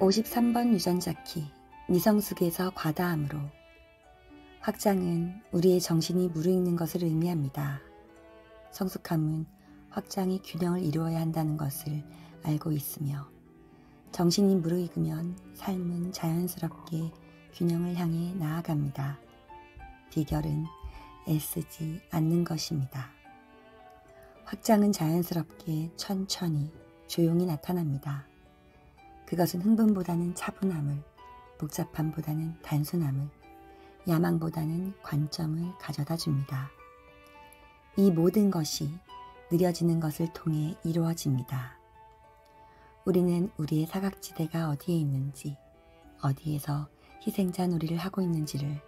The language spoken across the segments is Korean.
53번 유전자 키, 미성숙에서 과다함으로. 확장은 우리의 정신이 무르익는 것을 의미합니다. 성숙함은 확장이 균형을 이루어야 한다는 것을 알고 있으며, 정신이 무르익으면 삶은 자연스럽게 균형을 향해 나아갑니다. 비결은 애쓰지 않는 것입니다. 확장은 자연스럽게 천천히 조용히 나타납니다. 그것은 흥분보다는 차분함을, 복잡함보다는 단순함을, 야망보다는 관점을 가져다 줍니다. 이 모든 것이 느려지는 것을 통해 이루어집니다. 우리는 우리의 사각지대가 어디에 있는지, 어디에서 희생자 놀이를 하고 있는지를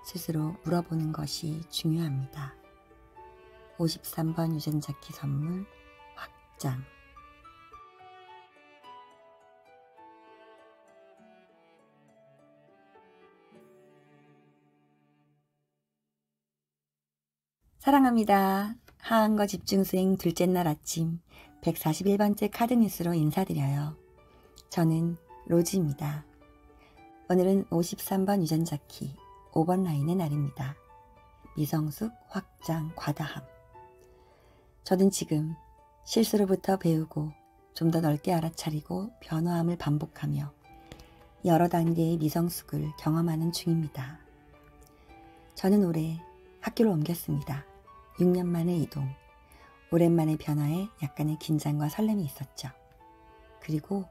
스스로 물어보는 것이 중요합니다. 53번 유전자 키 선물, 확장. 사랑합니다. 하한거 집중수행 둘째 날 아침 141번째 카드뉴스로 인사드려요. 저는 로즈입니다. 오늘은 53번 유전자 키 5번 라인의 날입니다. 미성숙, 확장, 과다함. 저는 지금 실수로부터 배우고 좀 더 넓게 알아차리고 변화함을 반복하며 여러 단계의 미성숙을 경험하는 중입니다. 저는 올해 학교를 옮겼습니다. 6년 만의 이동, 오랜만의 변화에 약간의 긴장과 설렘이 있었죠. 그리고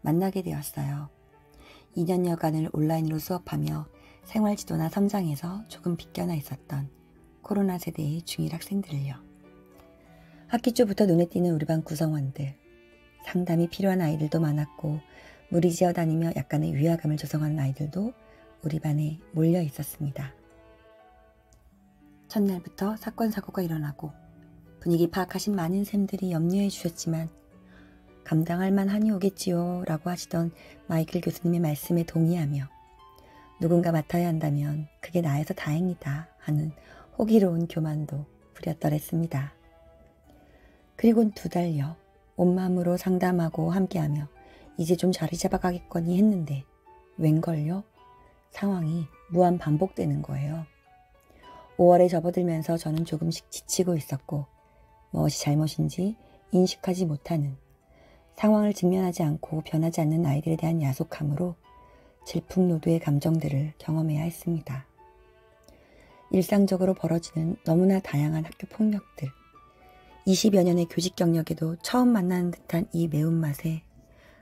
만나게 되었어요. 2년여간을 온라인으로 수업하며 생활지도나 성장에서 조금 빗겨나 있었던 코로나 세대의 중1 학생들을요. 학기 초부터 눈에 띄는 우리 반 구성원들, 상담이 필요한 아이들도 많았고 무리지어 다니며 약간의 위화감을 조성하는 아이들도 우리 반에 몰려 있었습니다. 첫날부터 사건 사고가 일어나고 분위기 파악하신 많은 쌤들이 염려해 주셨지만 감당할 만하니 오겠지요 라고 하시던 마이클 교수님의 말씀에 동의하며 누군가 맡아야 한다면 그게 나여서 다행이다 하는 호기로운 교만도 부렸더랬습니다. 그리곤 2달여 온 마음으로 상담하고 함께하며 이제 좀 자리 잡아가겠거니 했는데 웬걸요? 상황이 무한 반복되는 거예요. 5월에 접어들면서 저는 조금씩 지치고 있었고 무엇이 잘못인지 인식하지 못하는, 상황을 직면하지 않고 변하지 않는 아이들에 대한 야속함으로 질풍노도의 감정들을 경험해야 했습니다. 일상적으로 벌어지는 너무나 다양한 학교 폭력들, 20여 년의 교직 경력에도 처음 만나는 듯한 이 매운맛에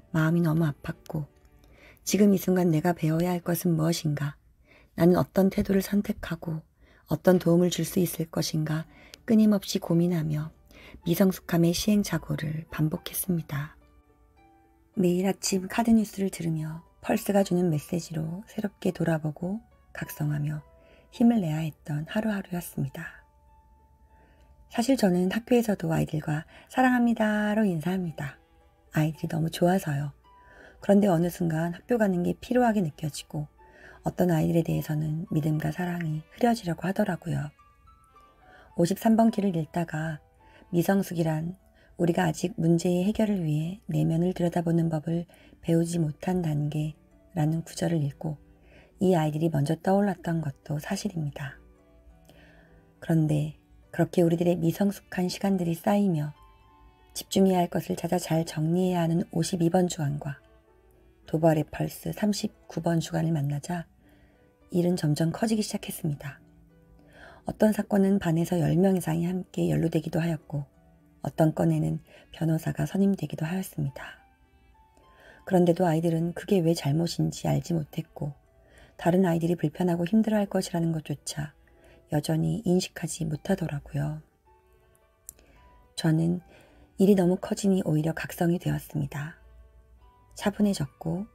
마음이 너무 아팠고, 지금 이 순간 내가 배워야 할 것은 무엇인가, 나는 어떤 태도를 선택하고 어떤 도움을 줄 수 있을 것인가 끊임없이 고민하며 미성숙함의 시행착오를 반복했습니다. 매일 아침 카드뉴스를 들으며 펄스가 주는 메시지로 새롭게 돌아보고 각성하며 힘을 내야 했던 하루하루였습니다. 사실 저는 학교에서도 아이들과 사랑합니다로 인사합니다. 아이들이 너무 좋아서요. 그런데 어느 순간 학교 가는 게 피로하게 느껴지고 어떤 아이들에 대해서는 믿음과 사랑이 흐려지려고 하더라고요. 53번 키를 읽다가 미성숙이란 우리가 아직 문제의 해결을 위해 내면을 들여다보는 법을 배우지 못한 단계라는 구절을 읽고 이 아이들이 먼저 떠올랐던 것도 사실입니다. 그런데 그렇게 우리들의 미성숙한 시간들이 쌓이며 집중해야 할 것을 찾아 잘 정리해야 하는 52번 주간과 도발의 펄스 39번 주간을 만나자 일은 점점 커지기 시작했습니다. 어떤 사건은 반에서 10명 이상이 함께 연루되기도 하였고 어떤 건에는 변호사가 선임되기도 하였습니다. 그런데도 아이들은 그게 왜 잘못인지 알지 못했고 다른 아이들이 불편하고 힘들어할 것이라는 것조차 여전히 인식하지 못하더라고요. 저는 일이 너무 커지니 오히려 각성이 되었습니다. 차분해졌고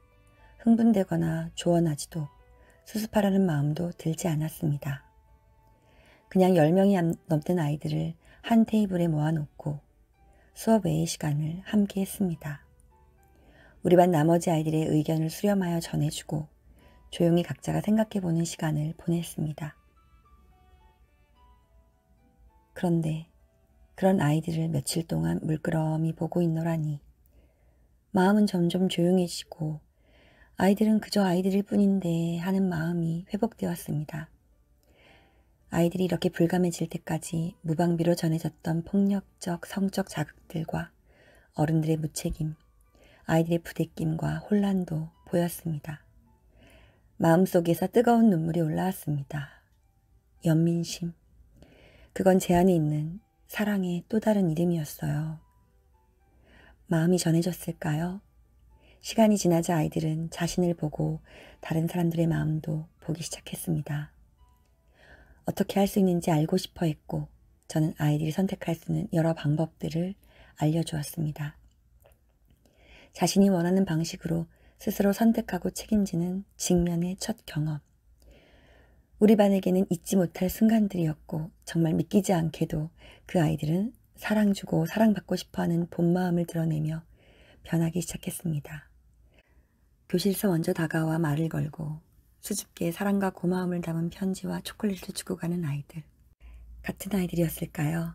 흥분되거나 조언하지도 수습하려는 마음도 들지 않았습니다. 그냥 10명이 넘는 아이들을 한 테이블에 모아놓고 수업 외의 시간을 함께 했습니다. 우리 반 나머지 아이들의 의견을 수렴하여 전해주고 조용히 각자가 생각해보는 시간을 보냈습니다. 그런데 그런 아이들을 며칠 동안 물끄러미 보고 있노라니 마음은 점점 조용해지고 아이들은 그저 아이들일 뿐인데 하는 마음이 회복되었습니다. 아이들이 이렇게 불감해질 때까지 무방비로 전해졌던 폭력적 성적 자극들과 어른들의 무책임, 아이들의 부대낌과 혼란도 보였습니다. 마음속에서 뜨거운 눈물이 올라왔습니다. 연민심. 그건 제 안에 있는 사랑의 또 다른 이름이었어요. 마음이 전해졌을까요? 시간이 지나자 아이들은 자신을 보고 다른 사람들의 마음도 보기 시작했습니다. 어떻게 할 수 있는지 알고 싶어 했고 저는 아이들이 선택할 수 있는 여러 방법들을 알려주었습니다. 자신이 원하는 방식으로 스스로 선택하고 책임지는 직면의 첫 경험. 우리 반에게는 잊지 못할 순간들이었고 정말 믿기지 않게도 그 아이들은 사랑주고 사랑받고 싶어하는 본 마음을 드러내며 변하기 시작했습니다. 교실에서 먼저 다가와 말을 걸고 수줍게 사랑과 고마움을 담은 편지와 초콜릿을 주고 가는 아이들. 같은 아이들이었을까요?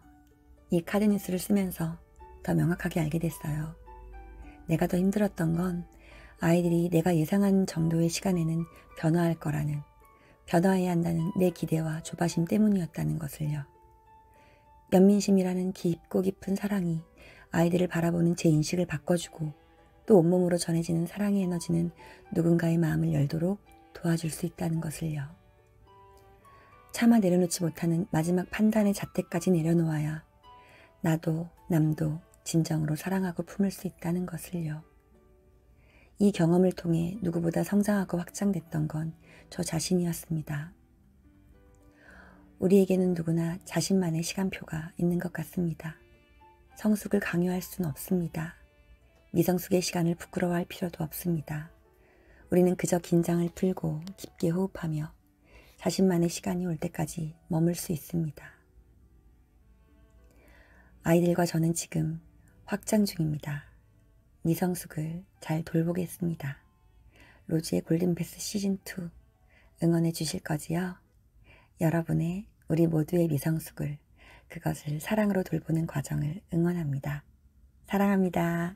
이 카드 뉴스를 쓰면서 더 명확하게 알게 됐어요. 내가 더 힘들었던 건 아이들이 내가 예상한 정도의 시간에는 변화할 거라는, 변화해야 한다는 내 기대와 조바심 때문이었다는 것을요. 연민심이라는 깊고 깊은 사랑이 아이들을 바라보는 제 인식을 바꿔주고 또 온몸으로 전해지는 사랑의 에너지는 누군가의 마음을 열도록 도와줄 수 있다는 것을요. 차마 내려놓지 못하는 마지막 판단의 잣대까지 내려놓아야 나도 남도 진정으로 사랑하고 품을 수 있다는 것을요. 이 경험을 통해 누구보다 성장하고 확장됐던 건 저 자신이었습니다. 우리에게는 누구나 자신만의 시간표가 있는 것 같습니다. 성숙을 강요할 수는 없습니다. 미성숙의 시간을 부끄러워할 필요도 없습니다. 우리는 그저 긴장을 풀고 깊게 호흡하며 자신만의 시간이 올 때까지 머물 수 있습니다. 아이들과 저는 지금 확장 중입니다. 미성숙을 잘 돌보겠습니다. 로즈의 골든패스 시즌2 응원해 주실 거지요? 여러분의 우리 모두의 미성숙을, 그것을 사랑으로 돌보는 과정을 응원합니다. 사랑합니다.